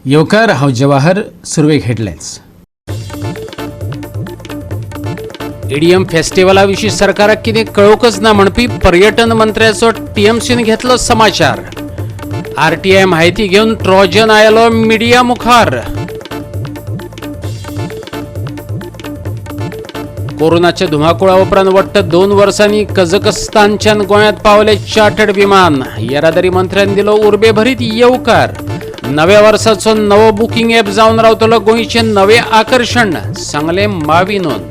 येवकार हांव जवाहर सुरवेक हेडलायन्स. एडीएम फेस्टिवला विशीं सरकाराक कितें कळोवकच ना म्हणपी पर्यटन मंत्र्याचो टीएमसीन घेतलो समाचार. आरटीआय म्हायती घेवन ट्रोजन आयलो मिडिया मुखार. कोरोनाच्या धुमाकुळा उपरांत वट्ट 2 वर्सांनी कझाकस्तानच्यान गोंयांत पावले चार्टर्ड विमान. येरादारी मंत्र्यान दिलो उर्बे भरीत येवकार. नव्या वर्साचो नवो बुकींग ॲप जावन रावतलो गोंयचें नवें आकर्शण, सांगलें माविनोन.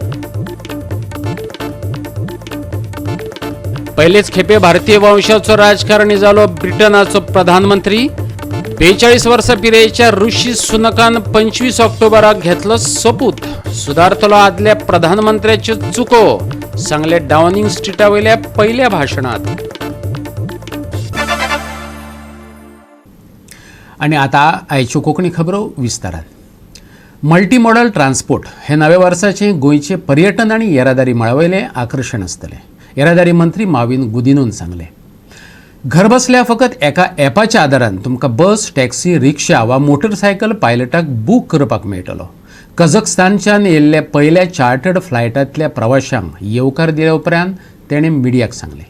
पयलेच खेपे भारतीय वंशाचो राजकारणी जालो ब्रिटनाचो प्रधानमंत्री. 42 वर्सां पिरायेच्या ऋषी सुनकान 25 ऑक्टोबराक घेतलो सोपूत. सुदारतलो आदल्या प्रधानमंत्र्याच्यो चुको, सांगले डावनिंग स्ट्रीटा वयल्या पयल्या भाशणांत. आनी आतां आयच्यो कोंकणी खबरो विस्तारान. मल्टी मॉडल ट्रान्सपोर्ट हे नव्या वर्साचें गोंयचे पर्यटन आनी येरादारी मळावयलें आकर्शण आसतलें. येरादारी मंत्री माविन गुदिनोन सांगलें. घर बसल्या फकत एका ॲपाच्या आदारान तुमकां बस, टॅक्सी, रिक्षा वा मोटरसायकल पायलटाक बूक करपाक मेळटलो. कझाकस्तानच्यान येयल्ल्या पयल्या चार्टर्ड फ्लायटांतल्या प्रवाशांक येवकार दिल्या उपरांत तेणें मिडियाक सांगलें.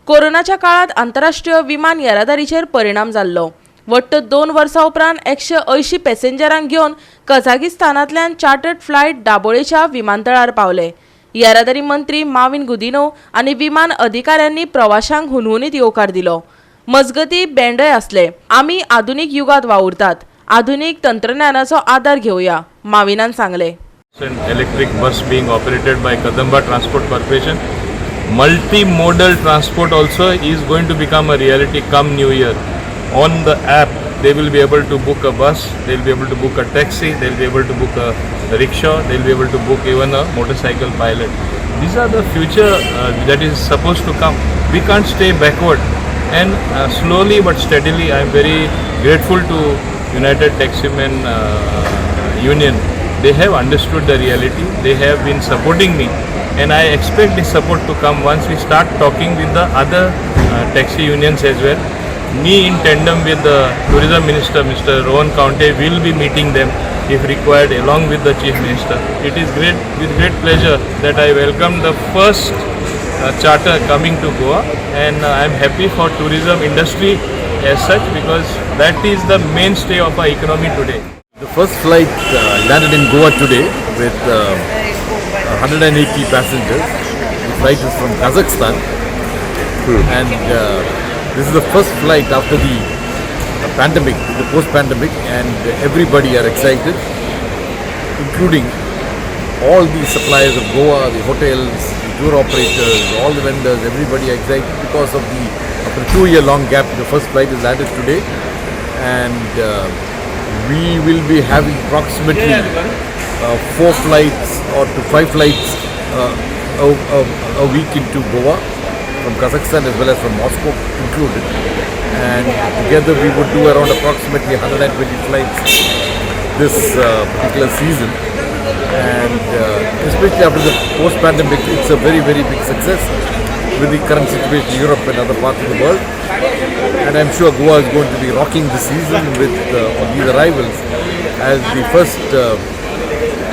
कोरोनाच्या काळात आंतरराष्ट्रीय विमान येरादारीचेर परिणाम जाल्लो. वट्ट 2 वर्सां उपरांत 180 पॅसेंजरांक घेवन कझाकिस्तानांतल्यान चार्टर्ड फ्लायट दाबोळेच्या विमानतळार पावले. येरादारी मंत्री माविन गुदिनो आनी विमान अधिकाऱ्यांनी प्रवाशांक हुनहुनीत येवकार दिलो. मजगती बँडय आसले. आमी आधुनीक युगांत वावुरतात. आधुनीक तंत्रज्ञानाचो आदार घेवया, माविनान सांगले. Electric bus being operated by Kadamba Transport Corporation. Multimodal transport also is going to become a reality come New Year. On the app, they will be able to book a bus, they will be able to book a taxi, they will be able to book a rickshaw, they will be able to book even a motorcycle pilot. These are the future that is supposed to come. We can't stay backward. And slowly but steadily, I am very grateful to United Taximen Union. They have understood the reality. They have been supporting me, and I expect this support to come once we start talking with the other taxi unions as well. Me in tandem with the tourism minister, Mr. Rohan County, will be meeting them if required along with the chief minister. It is with great pleasure that I welcome the first charter coming to Goa, and I am happy for tourism industry as such, because that is the mainstay of our economy today. The first flight landed in Goa today with 180 passengers. The flight is from Kazakhstan, and this is the first flight after the pandemic, the post-pandemic, and everybody are excited, including all the suppliers of Goa, the hotels, the tour operators, all the vendors. Everybody are excited because of after a 2-year-long gap, the first flight is landed today, and we will be having approximately 4 flights or to 5 flights a week into Goa, from Kazakhstan as well as from Moscow included, and together we would do around approximately 120 flights this particular season, and especially after the post-pandemic, it's a very, very big success with the current situation in Europe and other parts of the world, and I'm sure Goa is going to be rocking the season with all these arrivals as the first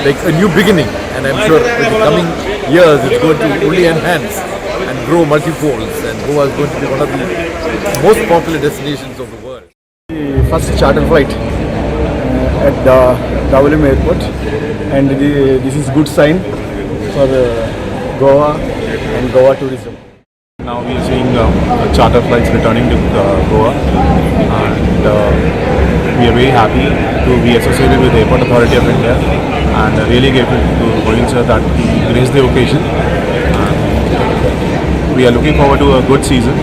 like a new beginning, and I'm sure in the coming years it's going to only enhance and grow multifolds, and Goa is going to be one of the most popular destinations of the world. The first charter flight at Davalem Airport, and this is good sign for Goa and Goa tourism. Now we are seeing charter flights returning to Goa, and we are very happy to be associated with the Airport Authority of India, and really grateful to Govind sir that he graced the occasion. We are looking forward to a good season.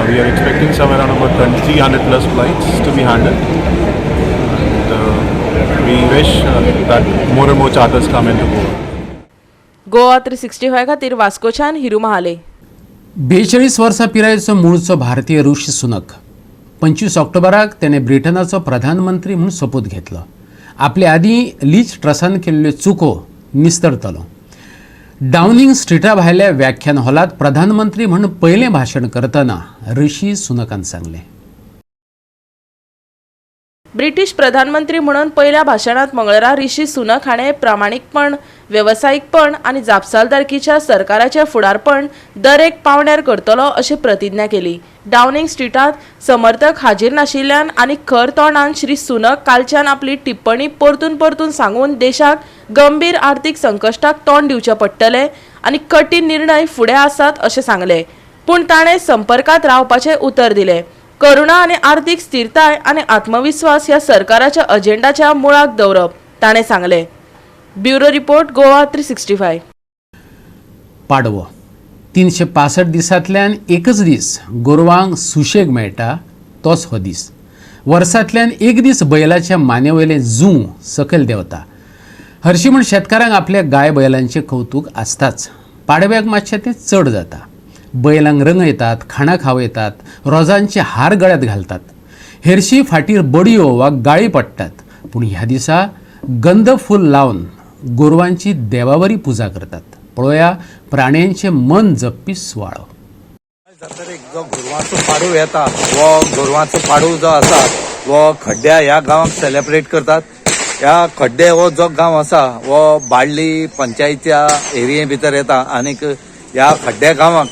We are expecting somewhere around about 300 plus flights to be handled, and we wish that more and more charters come into Goa. Goa 365 खातीर वास्कोच्यान हिरू महाले. 42 वर्सां पिरायेचो मूळचो भारतीय ऋषी सुनक 25 ऑक्टोबराक तेणें ब्रिटनाचो प्रधानमंत्री म्हूण सोपूत घेतलो. आपले आदीं लीज ट्रसान केल्ल्यो चुको निस्तरतलो. डावनिंग स्ट्रीटा भायल्या व्याख्यान हॉलात प्रधानमंत्री म्हणून पयलें भाशण करतना ऋषी सुनकान सांगलें. ब्रिटीश प्रधानमंत्री म्हणून पहिल्या भाषणात मंगळारा ऋषी सुनक हाणें प्रामाणीकपण, वेवसायीकपण आनी जापसालदारकीच्या सरकाराचें फुडारपण दरेक पावंड्यार करतलो अशी प्रतिज्ञा केली. डावनिंग स्ट्रीटात समर्थक हाजीर नाशिल्ल्यान आनी खर तोंडान श्री सुनक कालच्यान आपली टिप्पणी परतून सांगून देशाक गंभीर आर्थीक संकश्टाक तोंड दिवचें पडटलें आनी कठीण निर्णय फुडें आसात अशें सांगलें. पूण ताणें संपर्कात रावपाचें उतर दिलें. करुणा आनी आर्थीक स्थिरताय आनी आत्मविश्वास ह्या सरकाराच्या अजेंडाच्या मुळाक दवरप ताणें सांगलें. Bureau report Goa 365. पाडवो 365 दिसांतल्यान एकच दीस गोरवांक सुशेग मेळटा तोच हो दीस. वर्सांतल्यान एक दीस बैलाच्या मानेवयलें जूं सकयल देंवता. हरशीं म्हण शेतकारांक आपल्या गाय बैलांचें कौतूक आसताच. पाडव्याक मातशें तें चड जाता. बैलांक रंगयतात, खाणां खावयतात, रोजांचे हार गळ्यात घालतात. हेरशी फाटीर बडयो वा गाळी पडटात. पूण ह्या दिसा गंध फूल लावन गोरवांची देवावरी पुजा करतात. पळोवया प्राण्यांचे मन जपपी सुवाळो. जात्रेक जो गोरवांचो पाडवो येता वो गोरवांचो पाडवो जो आसा वो खड्ड्या ह्या गांवांत सेलेब्रेट करतात. ह्या खड्डे हो जो गांव आसा वो बाळ्ळी पंचायतीच्या एरिये भितर येता. आनीक ह्या खड्ड्या गांवांक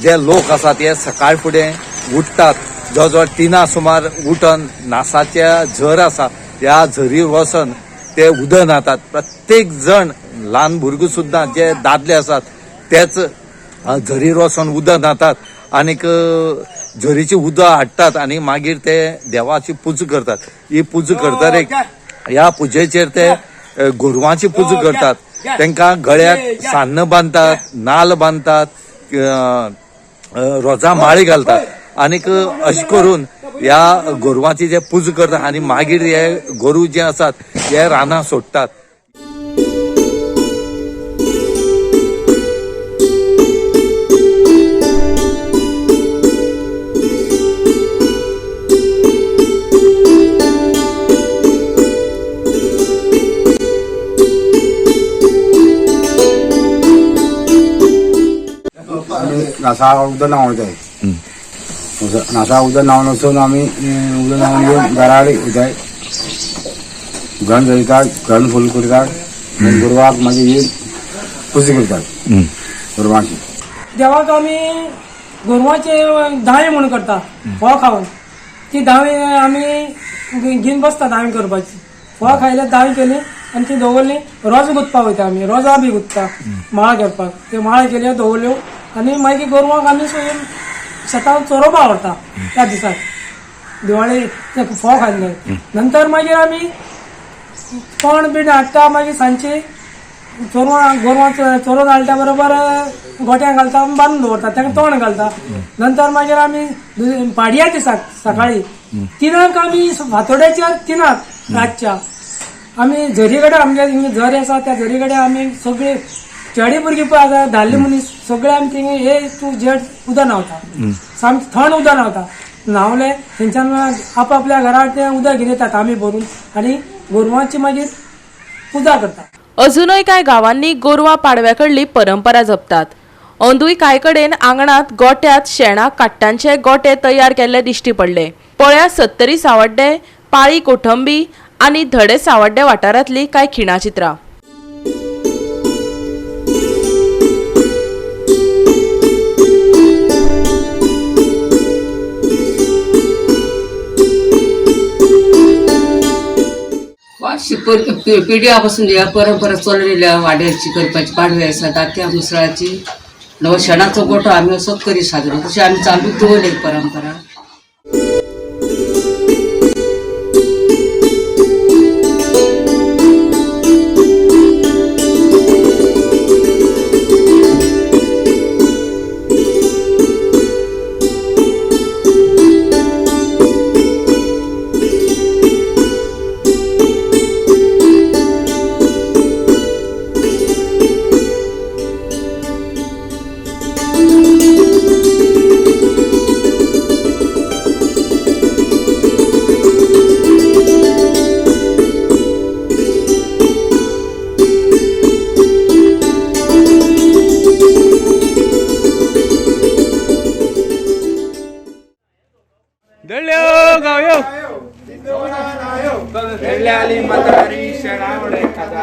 जे लोक आसात ते सकाळ फुडें उठतात. जवळ 3 सुमार उठून नासाच्या झर आसा ह्या झरीर वचून ते उदक न्हातात. प्रत्येक जण ल्हान भुरगो सुद्दां जे दादले आसात तेच झरीर वचून उदक न्हातात आनीक झरीची उदक हाडटात आनी मागीर ते देवाची पुजा करतात. ही पुजा करतरेक ह्या पुजेचेर ते गोरवांची पुजा करतात. तांकां गळ्याक सान्न बांदतात, नाल बांदतात, रोजां माळी घालतात आनीक अशें करून ह्या गोरवांची जे पुजा करतात आनी मागीर हे गोरू जे आसात हे रानां सोडटात. नासा उदक न्हांवताय. नासा उदक न्हांवन वचून आमी उदक न्हांवन घेवन घरा कडेन वयताय. घण धरतात, घण फूल करतात, गोरवाक मागीर येवन पुजा करतात गोरवांची. देवाक आमी गोरवांचे दावे म्हणून करता फळ खावन. ती दावे आमी घेवन बसता दावे करपाची. फळ खायले दावे केली आनी ती दवरली. रोज गुंतपाक वयता आमी. रोजां बी गुंतता माळ करपाक. ते माळ केल्यो दवरल्यो आनी मागीर गोरवांक आमी शेतांत चोरोवपाक व्हरता त्या दिसाक. दिवाळी फळ खाल्ले नंतर मागीर आमी तोंड बीण हाडटा. मागीर सांजची गोरवां चोरून हाडटा बरोबर गोट्यांक घालता, बांदून दवरता, तांकां तोंड घालता. नंतर मागीर आमी पाडया दिसाक सकाळी 3 आमी फातोड्याच्या 3 रातच्या आमी झरी कडेन आमगे झरी आसा त्या झरी कडेन आमी सगळी चेडे भुरगीं पळय आसा धाल्ले मनीस सगळे आमी थिंगा हे तूं जेड उदक न्हांवता. सामकें थंड उदक न्हांवता. न्हांवले थंयच्यान आपापल्या घरा ते उदक घेवन येतात आमी भरून आनी गोरवांची मागीर पुजा करता. अजूनय कांय गांवांनी गोरवां पाडव्याकडली परंपरा जपतात. अंदूय कांय कडेन आंगणात गोट्यात शेणा काट्टांचे गोटे तयार केल्ले दिश्टी पडले. पळया 70 सावड्डे, पाळी कोठंबी आनी धडे सावड्डे वाठारांतली कांय खिणा चित्रां. पिढ्यापासून या परंपरा चाललेल्या वाड्याची करपाची पाडवी आसा दात्या मुसळाची नवो शेणाचो गोठो आमी असो करी साजरो तशी आमी चालू दवरली परंपरा.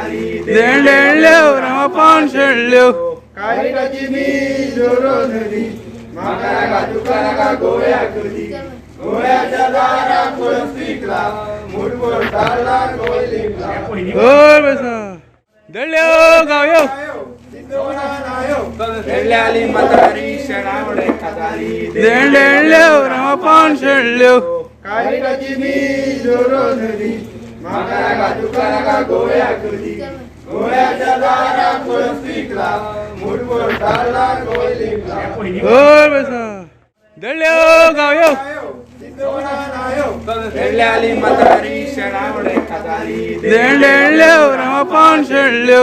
देंडेल्यो रामपान शेळ्यो गोर बसा देल्यो गावयो देंडेल्यो रामपान शेळ्यो गोर बसा देल्यो गावयो देंडेल्यो रामपान शेळ्यो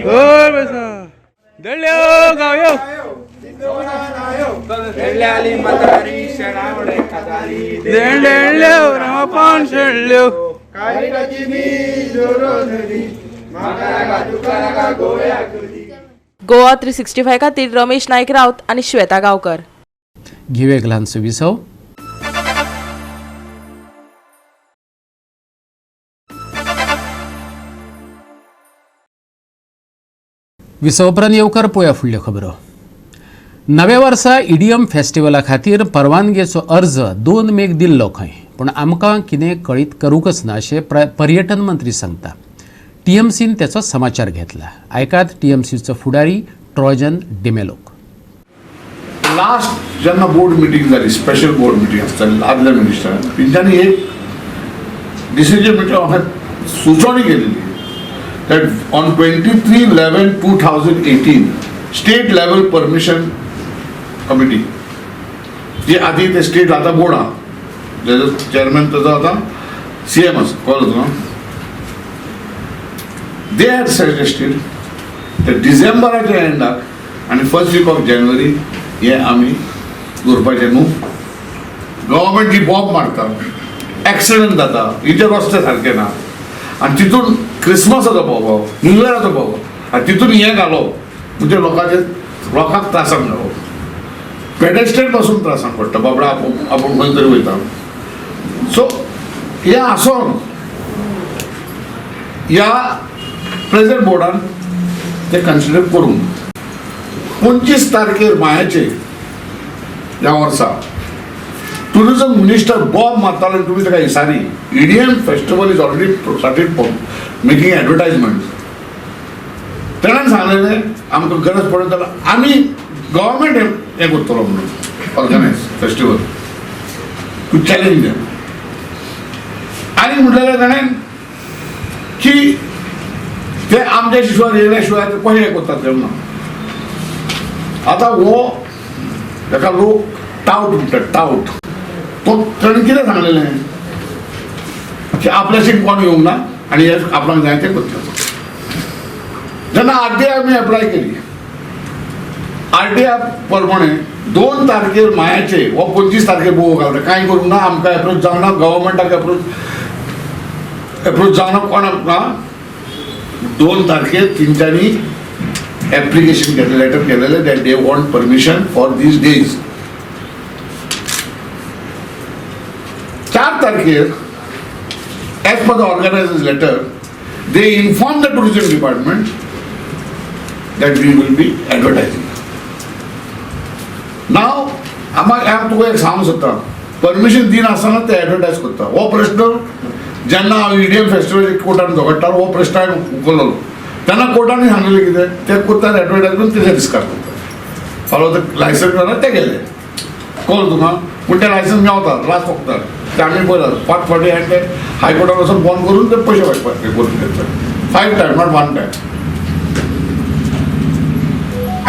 गोर बसा देल्यो गावयो देंडेल्यो रामपान शेळ्यो गोवा 365 खातीर रमेश नाईक राऊत आणि श्वेता गावकर. घेऊया एक ल्हानसो विसव. विसव उपरांत येवकार पळोवया फुडल्यो खबरो. नव्या वर्सा इडियम फेस्टिवला खातीर परवानगेचो अर्ज 2 मेक दिल्लो खंय, पूण आमकां कितें कळीत करूंकच ना अशें पर्यटन मंत्री सांगता. टीएमसीन त्याचो समाचार घेतला. आयकात टीएमसीचो फुडारी ट्रॉजन डिमेलोक. लास्ट जेन्ना बोर्ड मिटींग जाली, स्पेशल बोर्ड मिटींग आसताली आदल्या मिनिस्टरान, तेंच्यांनी एक डिसिजन मेकर म्हाका सुचोवणी केलेली that on 23/11/2018 state level permission committee जे आधी ते स्टेट आता बोर्ड आहा जेजो चेअरमॅन तेजो आता CM आसा कळ्ळो they had suggested that डिसेंबराच्या एंडाक आणि फर्स्ट वीक ऑफ जानेवारी हे आमी दवरपाचें न्हू. गव्हर्मेंट जी बॉब मारता, एक्सिडेंट जाता, इथे रस्ते सारके ना, आणि तितून क्रिसमसाचो प्रभाव, न्यू इयराचो प्रभाव, आणि तितून हें घालप म्हणजे लोकांक त्रासाक घालप. पेडेस्ट्रियन पासून त्रासाक पडटा, बाबडा आपूण खंय तरी वयता. सो हें आसोन ह्या प्रेझेंट बोर्डान ते कन्सिडर करून 25 तारखेर मायाचे ह्या वर्सा टुरिजम मिनिस्टर बॉब मारतालो, तुमी ताका विचारी. Indian festival is already started making advertisement. तेणेन सांगलेलें आमकां गरज पडत जाल्यार आमी गव्हर्मेंट हें करतलो म्हणून organise festival to challenge them. आनी म्हटलेलें ताणें की ते आमच्या शिवाय येयल्या शिवाय ते कशें हें करतात तेन्ना. आतां हो ताका लोक टावट म्हणटात, टावट. तो ताणें कितें सांगलेलें की आपल्याशी कोण येवंक ना आनी हे आपणाक जाय तें करतलो. जेन्ना RTI आमी एप्लाय केली, RTI प्रमाणे 2 तारखेर मायाचे हो 25 तारखेर बोव घालता, कांय करूंक ना, आमकां एप्रोच जावना, गव्हर्मेंटाक एप्रोच जावना, कोणाक ना. 2 तारखेर तेंच्यांनी एप्लिकेशन केलें, लेटर केलेलें that they want permission for these days. 4 तारखेर as per the organizer's letter, they inform the tourism department that we will be advertising. Now, आम्हाला तुका एक सांगूंक सोदता, परमिशन दिन आसतना ते एडवर्टायज करता. हो प्रश्न जेन्ना हांव इंडियन फेस्टिवल कोर्टान झगडटालो, हो प्रश्न हांवें उखललो. तेन्ना कोर्टान सांगलेलें कितें, ते करतात एडवर्टायजमेंट, ते डिस्कास करतात. फालो ते लायसन्स घेवन ते गेले. कळ्ळो तुका. पूण ते लायसन्स मेवता, लास्ट वखदार ते आमी पळयलां 5 फावटी आनी ते हायकोर्टान वचून फोन करून ते पयशे वाटपाक करून घेतले. 5 times, not 1 time.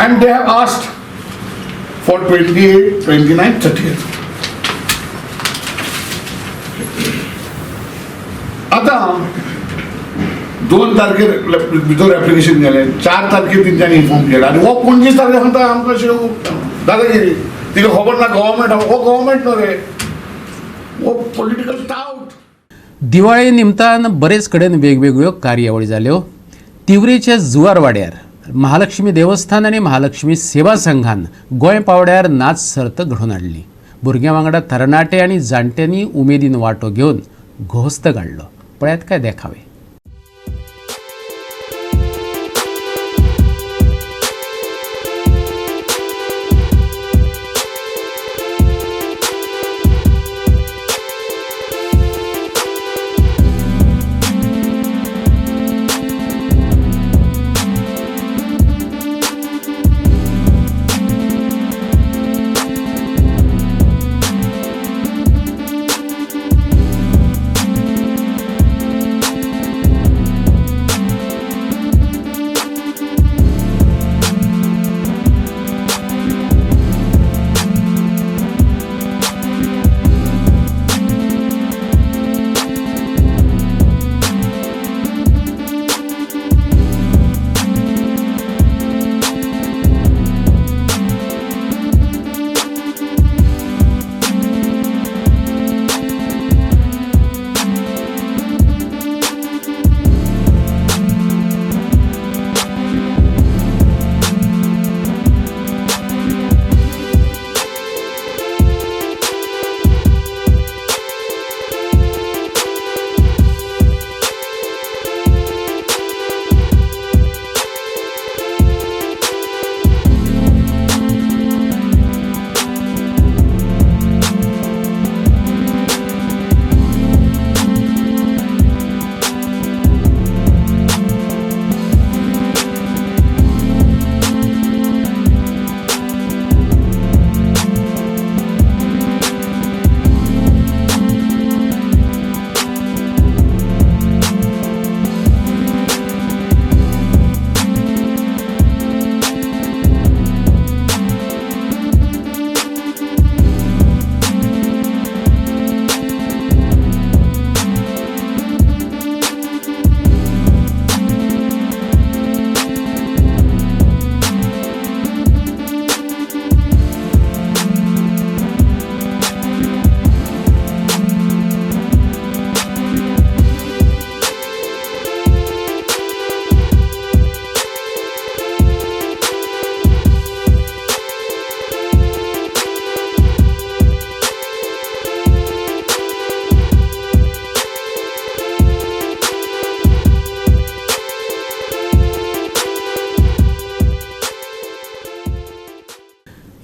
And they have asked for 28, 29, 30th. आता 2 तारखेर भितर एप्लिकेशन गेलें, 4 तारखेर तेंच्यांनी इन्फॉर्म केलें, आनी हो 25 तारखेर सांगता आमकां अशें दादागिरी. तिका खबर ना गव्हर्मेंट, हो गव्हर्मेंट न्हू रे, हो पॉलिटिकल टाउट. दिवाळे निमतान बरेच कडेन वेगवेगळ्यो कार्यावळी जाल्यो. तिवरेच्या जुवार वाड्यार महालक्ष्मी देवस्थान आणि महालक्ष्मी सेवा संघान गोंय पावड्यार नाच सर्त घडोवन हाडली. भुरग्यां वांगडा तरणाटे आनी जाणट्यांनी उमेदीन वांटो घेवन घोस्त काडलो. पळयात काय देखावे.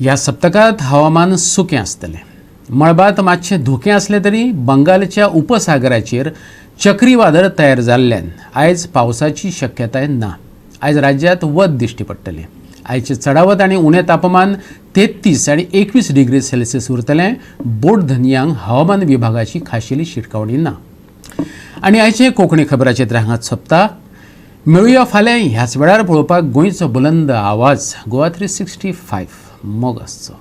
ह्या सप्तकात हवामान सुकें आसतलें. मळबात मातशें धुकें आसलें तरी बंगालच्या उपसागराचेर चक्रीवादळ तयार जाल्ल्यान आयज पावसाची शक्यताय ना. आयज राज्यांत वत दिश्टी पडटलें. आयचे चडावत आनी उणें तापमान 33 आनी 21 डिग्री सेल्सियस उरतलें. बोट धन्यांक हवामान विभागाची खाशेली शिटकावणी ना. आनी आयचे कोंकणी खबराचेर हांगाच सोंपता. मेळुया फाल्यां ह्याच वेळार पळोवपाक गोंयचो बुलंद आवाज गोवा 365 मोग आसचो.